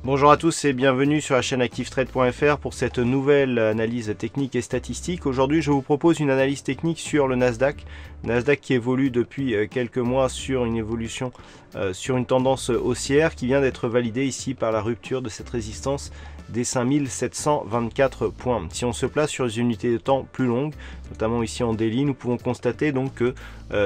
Bonjour à tous et bienvenue sur la chaîne ActiveTrade.fr pour cette nouvelle analyse technique et statistique. Aujourd'hui, je vous propose une analyse technique sur le Nasdaq. Nasdaq qui évolue depuis quelques mois sur une évolution, sur une tendance haussière qui vient d'être validée ici par la rupture de cette résistance des 5724 points. Si on se place sur des unités de temps plus longues, notamment ici en daily, nous pouvons constater donc que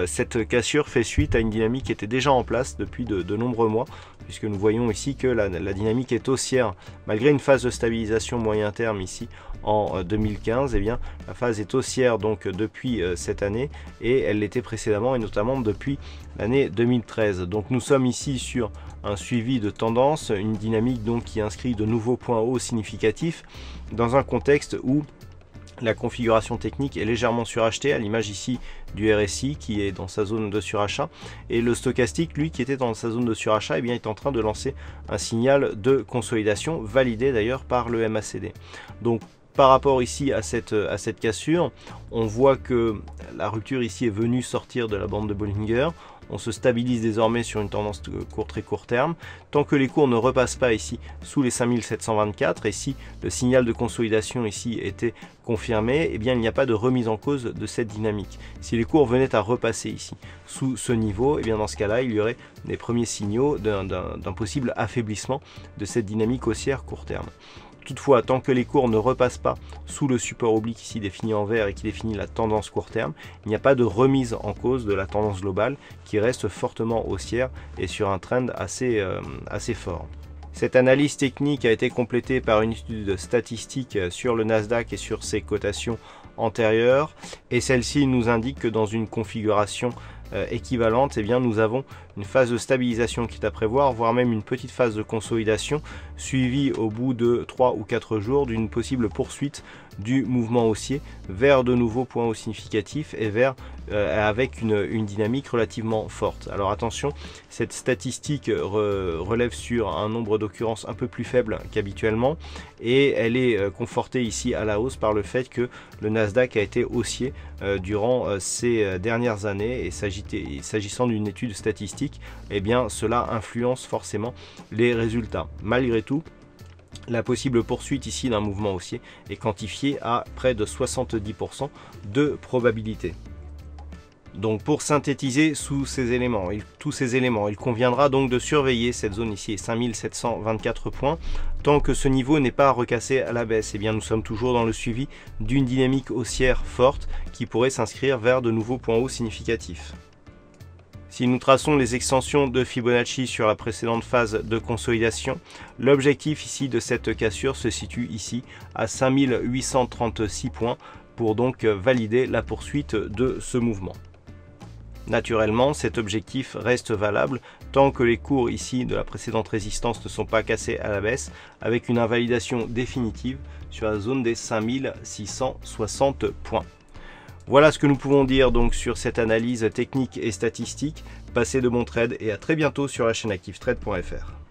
cette cassure fait suite à une dynamique qui était déjà en place depuis de nombreux mois, puisque nous voyons ici que la dynamique est haussière. Malgré une phase de stabilisation moyen terme ici en 2015, eh bien, la phase est haussière donc depuis cette année et elle l'était précédemment et notamment depuis l'année 2013. Donc nous sommes ici sur un suivi de tendance, une dynamique donc qui inscrit de nouveaux points hauts significatifs dans un contexte où la configuration technique est légèrement surachetée, à l'image ici du RSI qui est dans sa zone de surachat, et le stochastique, lui, qui était dans sa zone de surachat, eh bien, est en train de lancer un signal de consolidation, validé d'ailleurs par le MACD. Donc par rapport ici à cette cassure, on voit que la rupture ici est venue sortir de la bande de Bollinger. On se stabilise désormais sur une tendance très court terme. Tant que les cours ne repassent pas ici sous les 5724, et si le signal de consolidation ici était confirmé, eh bien il n'y a pas de remise en cause de cette dynamique. Si les cours venaient à repasser ici sous ce niveau, eh bien dans ce cas-là, il y aurait des premiers signaux d'un possible affaiblissement de cette dynamique haussière court terme. Toutefois, tant que les cours ne repassent pas sous le support oblique ici défini en vert et qui définit la tendance court terme, il n'y a pas de remise en cause de la tendance globale qui reste fortement haussière et sur un trend assez fort. Cette analyse technique a été complétée par une étude statistique sur le Nasdaq et sur ses cotations antérieures, et celle-ci nous indique que dans une configuration équivalente, eh bien, nous avons une phase de stabilisation qui est à prévoir, voire même une petite phase de consolidation, suivie au bout de 3 ou 4 jours d'une possible poursuite du mouvement haussier vers de nouveaux points hauts significatifs et vers avec une dynamique relativement forte. Alors attention, cette statistique relève sur un nombre d'occurrences un peu plus faible qu'habituellement, et elle est confortée ici à la hausse par le fait que le Nasdaq a été haussier durant ces dernières années, et s'agissant d'une étude statistique, eh bien cela influence forcément les résultats. Malgré tout, la possible poursuite ici d'un mouvement haussier est quantifiée à près de 70% de probabilité. Donc pour synthétiser tous ces éléments, il conviendra donc de surveiller cette zone ici, 5724 points. Tant que ce niveau n'est pas recassé à la baisse, eh bien nous sommes toujours dans le suivi d'une dynamique haussière forte qui pourrait s'inscrire vers de nouveaux points hauts significatifs. Si nous traçons les extensions de Fibonacci sur la précédente phase de consolidation, l'objectif ici de cette cassure se situe ici à 5836 points pour donc valider la poursuite de ce mouvement. Naturellement, cet objectif reste valable tant que les cours ici de la précédente résistance ne sont pas cassés à la baisse, avec une invalidation définitive sur la zone des 5660 points. Voilà ce que nous pouvons dire donc sur cette analyse technique et statistique. Passez de bons trades et à très bientôt sur la chaîne ActiveTrade.fr.